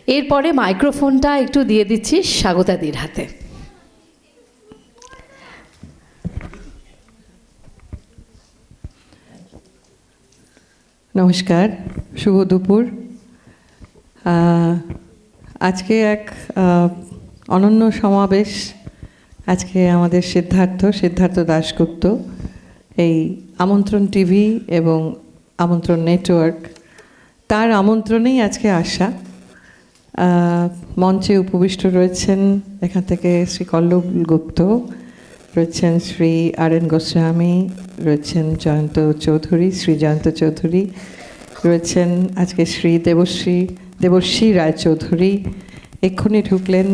এরপরে মাইক্রোফোনটা একটু দিয়ে দিচ্ছি স্বাগতাদির হাতে। নমস্কার, শুভ দুপুর। আজকে এক অনন্য সমাবেশ। আজকে আমাদের সিদ্ধার্থ দাশগুপ্ত এই আমন্ত্রণ টিভি এবং আমন্ত্রণ নেটওয়ার্ক, তার আমন্ত্রণেই আজকে আসা। মঞ্চে উপবিষ্ট রয়েছেন এখান থেকে শ্রী কল্লোল গুপ্ত, রয়েছেন শ্রী আর.এন. গোস্বামী, রয়েছেন শ্রী জয়ন্ত চৌধুরী, রয়েছেন আজকে শ্রী দেবশ্রী রায়চৌধুরী, এক্ষুনি ঢুকলেন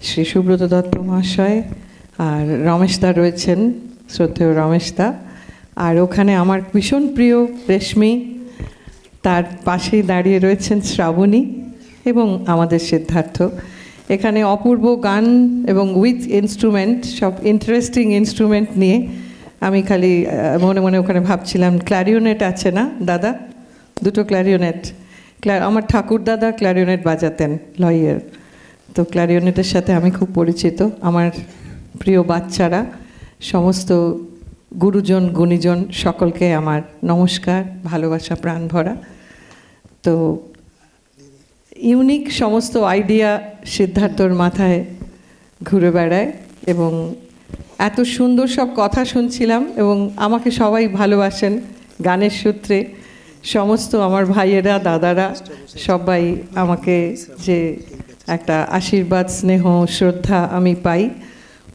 শ্রী সুব্রত দত্ত মহাশয়, আর রমেশদা রয়েছেন, শ্রদ্ধেয় রমেশদা, আর ওখানে আমার ভীষণ প্রিয় রেশমি, তার পাশেই দাঁড়িয়ে রয়েছেন শ্রাবণী এবং আমাদের সিদ্ধার্থ। এখানে অপূর্ব গান এবং উইথ ইনস্ট্রুমেন্ট, সব ইন্টারেস্টিং ইনস্ট্রুমেন্ট নিয়ে আমি খালি মনে মনে ওখানে ভাবছিলাম, ক্ল্যারিওনেট আছে না দাদা? দুটো ক্ল্যারিওনেট। আমার ঠাকুর দাদা ক্ল্যারিওনেট বাজাতেন, লয়ের, তো ক্ল্যারিওনেটের সাথে আমি খুব পরিচিত। আমার প্রিয় বাচ্চারা, সমস্ত গুরুজন গুণীজন সকলকে আমার নমস্কার, ভালোবাসা প্রাণ ভরা। তো ইউনিক সমস্ত আইডিয়া সিদ্ধার্থর মাথায় ঘুরে বেড়ায় এবং এত সুন্দর সব কথা শুনছিলাম, এবং আমাকে সবাই ভালোবাসেন গানের সূত্রে। সমস্ত আমার ভাইয়েরা, দাদারা সবাই আমাকে যে একটা আশীর্বাদ, স্নেহ, শ্রদ্ধা আমি পাই,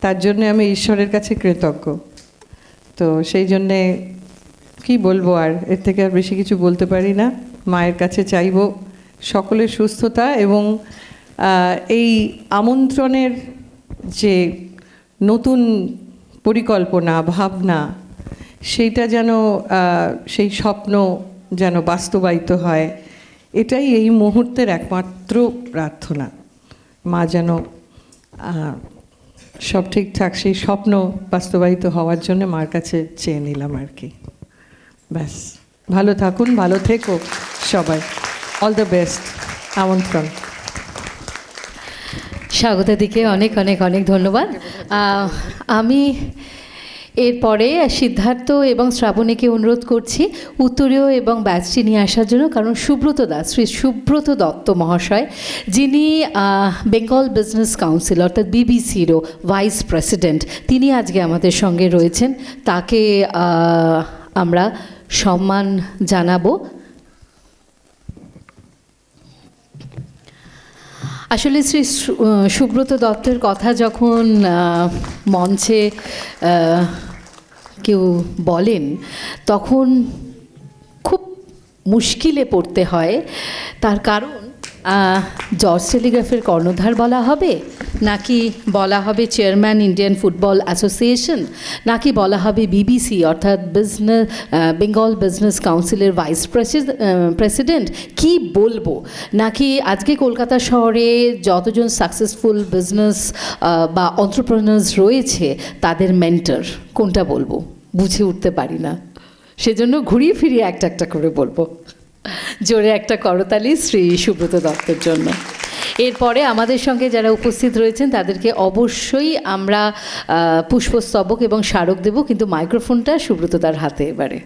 তার জন্যে আমি ঈশ্বরের কাছে কৃতজ্ঞ। তো সেই জন্যে কি বলবো, আর এর থেকে আর বেশি কিছু বলতে পারি না। মায়ের কাছে চাইব সকলের সুস্থতা, এবং এই আমন্ত্রণের যে নতুন পরিকল্পনা, ভাবনা, সেইটা যেন, সেই স্বপ্ন যেন বাস্তবায়িত হয়, এটাই এই মুহূর্তের একমাত্র প্রার্থনা। মা যেন সব ঠিকঠাক সেই স্বপ্ন বাস্তবায়িত হওয়ার জন্য মার কাছে চেয়ে নিলাম আর কি। ব্যাস, ভালো থাকুন, ভালো থেকো সবাই। All the best. আমন্ত্রণ। স্বাগতাদিকে অনেক অনেক অনেক ধন্যবাদ। আমি এরপরে সিদ্ধার্থ এবং শ্রাবণীকে অনুরোধ করছি উত্তরীয় এবং ব্যাচটি নিয়ে আসার জন্য, কারণ শ্রী সুব্রত দত্ত মহাশয়, যিনি বেঙ্গল বিজনেস কাউন্সিল অর্থাৎ বিবিসিরও ভাইস প্রেসিডেন্ট, তিনি আজকে আমাদের সঙ্গে রয়েছেন। তাকে আমরা সম্মান জানাবো। আসলে শ্রী সুব্রত দত্তের কথা যখন মঞ্চে কেউ বলেন, তখন খুব মুশকিলে পড়তে হয়। তার কারণ, জর্জ টেলিগ্রাফের কর্ণধার বলা হবে, নাকি বলা হবে চেয়ারম্যান ইন্ডিয়ান ফুটবল অ্যাসোসিয়েশন, নাকি বলা হবে বিবিসি অর্থাৎ বেঙ্গল বিজনেস কাউন্সিলের ভাইস প্রেসিডেন্ট, কি বলবো, নাকি আজকে কলকাতা শহরে যতজন সাকসেসফুল বিজনেস বা এন্টারপ্রেনার্স রয়েছে তাদের মেন্টর, কোনটা বলবো বুঝে উঠতে পারি না। সেজন্য ঘুরিয়ে ফিরিয়ে একটা একটা করে বলবো। জোরে একটা করতালি শ্রী সুব্রত দত্তের জন্য। এরপরে আমাদের সঙ্গে যারা উপস্থিত রয়েছেন তাদেরকে অবশ্যই আমরা পুষ্পস্তবক এবং স্মারক দেব, কিন্তু মাইক্রোফোনটা সুব্রত তার হাতে এবারে।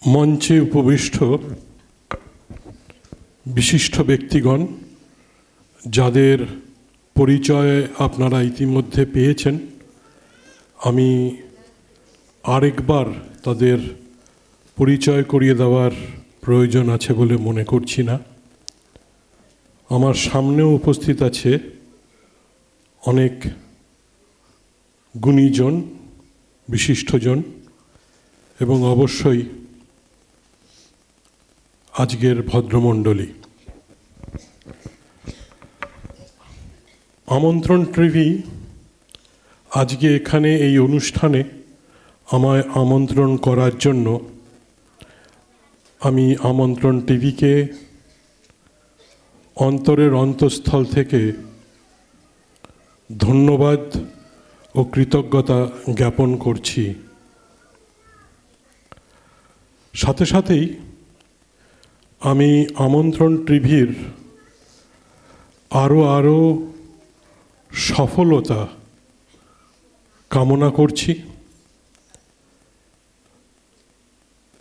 মঞ্চে উপবিষ্ট বিশিষ্ট ব্যক্তিগণ, যাদের পরিচয় আপনারা ইতিমধ্যে পেয়েছেন, আমি আরেকবার তাদের পরিচয় করিয়ে দেওয়ার প্রয়োজন আছে বলে মনে করছি না। আমার সামনেও উপস্থিত আছে অনেক গুণীজন, বিশিষ্টজন, এবং অবশ্যই আজকের ভদ্রমণ্ডলী। আমন্ত্রণ টিভি আজকে এখানে এই অনুষ্ঠানে আমায় আমন্ত্রণ করার জন্য আমি আমন্ত্রণ টিভিকে অন্তরের অন্তঃস্থল থেকে ধন্যবাদ ও কৃতজ্ঞতা জ্ঞাপন করছি। সাথে সাথেই আমি আমন্ত্রণ টিভির আরও সফলতা কামনা করছি।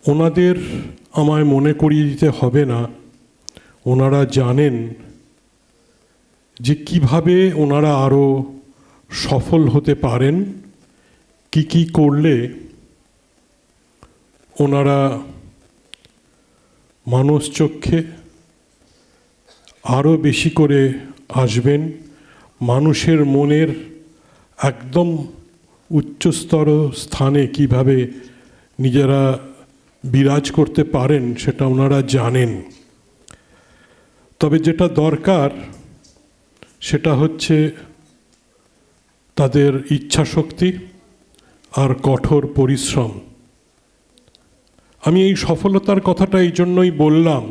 ওনাদের আমায় মনে করিয়ে দিতে হবে না, ওনারা জানেন যে কিভাবে ওনারা আরও সফল হতে পারেন, কি করলে ওনারা মানুষ চক্ষে আরও বেশি করে আসবেন, মানুষের মনের একদম উচ্চস্তর স্থানে কিভাবে নিজেরা বিরাজ করতে পারেন সেটা ওনারা জানেন। তবে যেটা দরকার সেটা হচ্ছে তাদের ইচ্ছাশক্তি আর কঠোর পরিশ্রম। আমি এই সফলতার কথাটা এই জন্যই বললাম,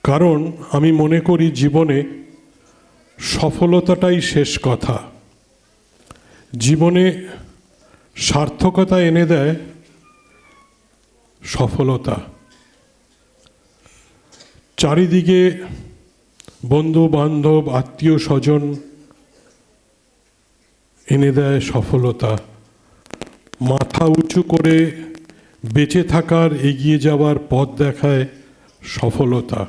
কারণ আমি মনে করি জীবনে সফলতাটাই শেষ কথা। জীবনে সার্থকতা এনে দেয় সফলতা। চারিদিকে বন্ধু বান্ধব আত্মীয় স্বজন এনে দেয় সফলতা। মাথা উঁচু করে বেঁচে থাকার, এগিয়ে যাওয়ার পথ দেখায় সফলতা।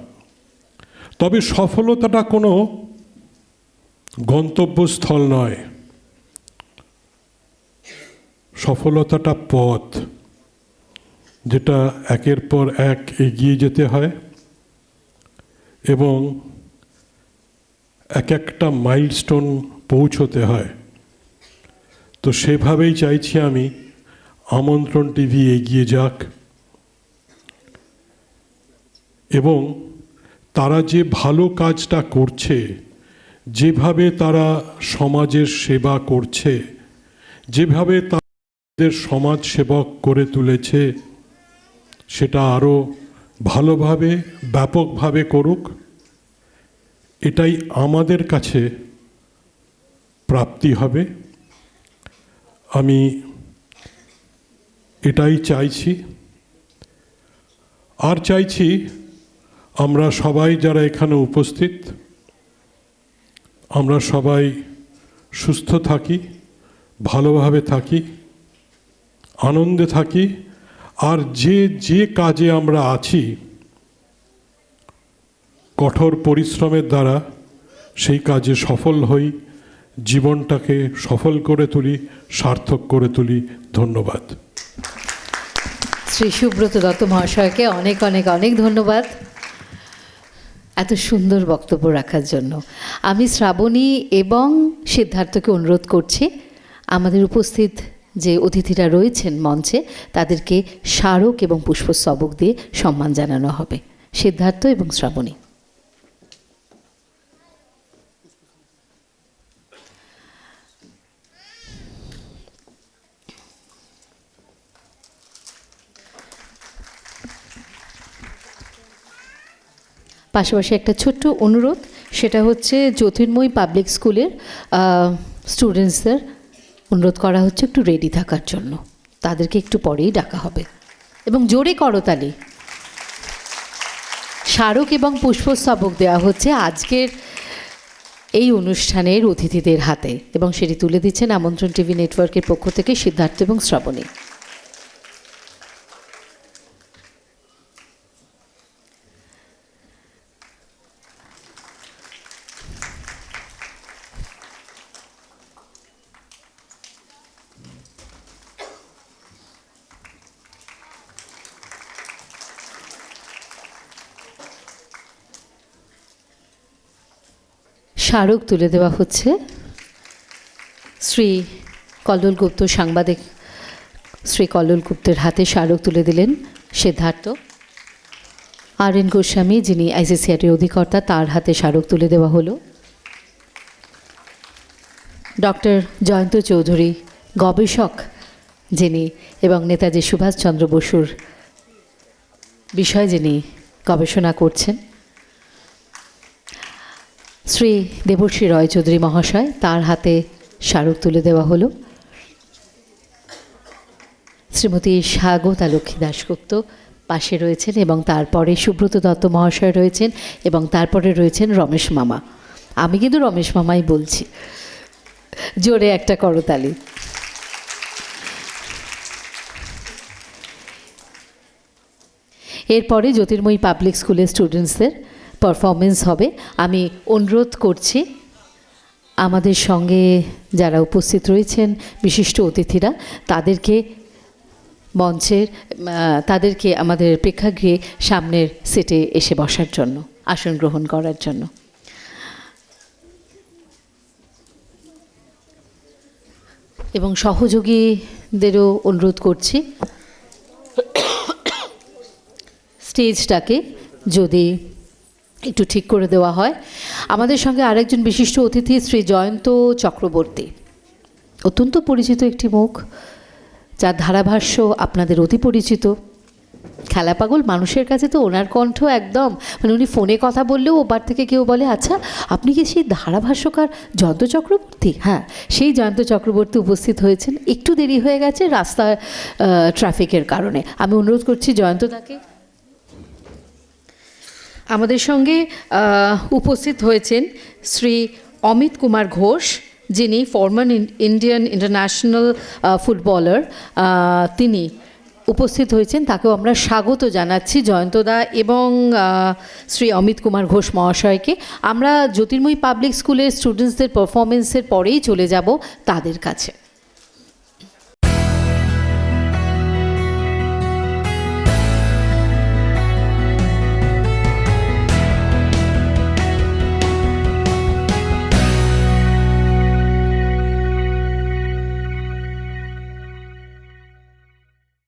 তবে সফলতাটা কোনো গন্তব্যস্থল নয়, সফলতাটা পথ, যেটা একের পর এক এগিয়ে যেতে হয় এবং এক একটা মাইলস্টোন পৌঁছতে হয়। তো সেভাবেই চাইছি আমি আমন্ত্রণ টিভি এগিয়ে যাক এবং তারা যে ভালো কাজটা করছে, যেভাবে তারা সমাজের সেবা করছে, যেভাবে তাদের সমাজ সেবক করে তুলেছে, সেটা আরও ভালোভাবে ব্যাপকভাবে করুক, এটাই আমাদের কাছে প্রাপ্তি হবে। আমি এটাই চাইছি। আর চাইছি আমরা সবাই যারা এখানে উপস্থিত, আমরা সবাই সুস্থ থাকি, ভালোভাবে থাকি, আনন্দে থাকি, আর যে কাজে আমরা আছি কঠোর পরিশ্রমের দ্বারা সেই কাজে সফল হই, জীবনটাকে সফল করে তুলি, সার্থক করে তুলি। ধন্যবাদ। শ্রী সুব্রত দত্ত মহাশয়কে অনেক অনেক অনেক ধন্যবাদ এত সুন্দর বক্তব্য রাখার জন্য। আমি শ্রাবণী এবং সিদ্ধার্থকে অনুরোধ করছি, আমাদের উপস্থিত যে অতিথিরা রয়েছেন মঞ্চে তাদেরকে স্মারক এবং পুষ্পস্তবক দিয়ে সম্মান জানানো হবে। সিদ্ধার্থ এবং শ্রাবণী। পাশাপাশি একটা ছোট্ট অনুরোধ, সেটা হচ্ছে জ্যোতির্ময় পাবলিক স্কুলের স্টুডেন্টসদের অনুরোধ করা হচ্ছে একটু রেডি থাকার জন্য, তাদেরকে একটু পরেই ডাকা হবে। এবং জোরে করতালি। স্মারক এবং পুষ্পস্তবক দেওয়া হচ্ছে আজকের এই অনুষ্ঠানের অতিথিদের হাতে এবং সেটি তুলে দিচ্ছেন আমন্ত্রণ টিভি নেটওয়ার্কের পক্ষ থেকে সিদ্ধার্থ এবং শ্রাবণী। স্মারক তুলে দেওয়া হচ্ছে শ্রী কল্লোল গুপ্ত, সাংবাদিক শ্রী কল্লোল গুপ্তের হাতে স্মারক তুলে দিলেন সিদ্ধার্থ। আর.এন. গোস্বামী, যিনি আইসিসিআরের অধিকর্তা, তার হাতে স্মারক তুলে দেওয়া হলো। ডক্টর জয়ন্ত চৌধুরী, গবেষক যিনি এবং নেতাজি সুভাষচন্দ্র বসুর বিষয়ে যিনি গবেষণা করছেন, শ্রী দেবশ্রী রয় চৌধুরী মহাশয়, তার হাতে স্মারক তুলে দেওয়া হলো। শ্রী শ্রীমতী স্বাগতা লক্ষ্মী দাশগুপ্ত পাশে রয়েছেন, এবং তারপরে সুব্রত দত্ত মহাশয় রয়েছেন, এবং তারপরে রয়েছেন রমেশ মামা। আমি কিন্তু রমেশ মামাই বলছি। জোরে একটা করতালি। এরপরে জ্যোতির্ময়ী পাবলিক স্কুলের স্টুডেন্টসদের পারফরমেন্স হবে। আমি অনুরোধ করছি আমাদের সঙ্গে যারা উপস্থিত রয়েছেন বিশিষ্ট অতিথিরা, তাদেরকে আমাদের প্রেক্ষাগৃহে সামনের সিটে এসে বসার জন্য, আসন গ্রহণ করার জন্য। এবং সহযোগীদেরও অনুরোধ করছি স্টেজটাকে যদি একটু ঠিক করে দেওয়া হয়। আমাদের সঙ্গে আরেকজন বিশিষ্ট অতিথি শ্রী জয়ন্ত চক্রবর্তী, অত্যন্ত পরিচিত একটি মুখ, যার ধারাভাষ্য আপনাদের অতি পরিচিত। খেলা পাগল মানুষের কাছে তো ওনার কণ্ঠ একদম, মানে উনি ফোনে কথা বললেও ওপার থেকে কেউ বলে, আচ্ছা আপনি কি সেই ধারাভাষ্যকার জয়ন্ত চক্রবর্তী? হ্যাঁ, সেই জয়ন্ত চক্রবর্তী উপস্থিত হয়েছেন। একটু দেরি হয়ে গেছে রাস্তায় ট্রাফিকের কারণে। আমি অনুরোধ করছি জয়ন্তদাকে। আমাদের সঙ্গে উপস্থিত হয়েছেন শ্রী অমিত কুমার ঘোষ, যিনি ফর্মার ইন্ডিয়ান ইন্টারন্যাশনাল ফুটবলার। তিনি উপস্থিত হয়েছেন, তাকেও আমরা স্বাগত জানাচ্ছি জয়ন্তদা এবং শ্রী অমিত কুমার ঘোষ মহাশয়কে। আমরা জ্যোতির্ময়ী পাবলিক স্কুলের স্টুডেন্টসদের পারফরমেন্সের পরেই চলে যাব তাদের কাছে।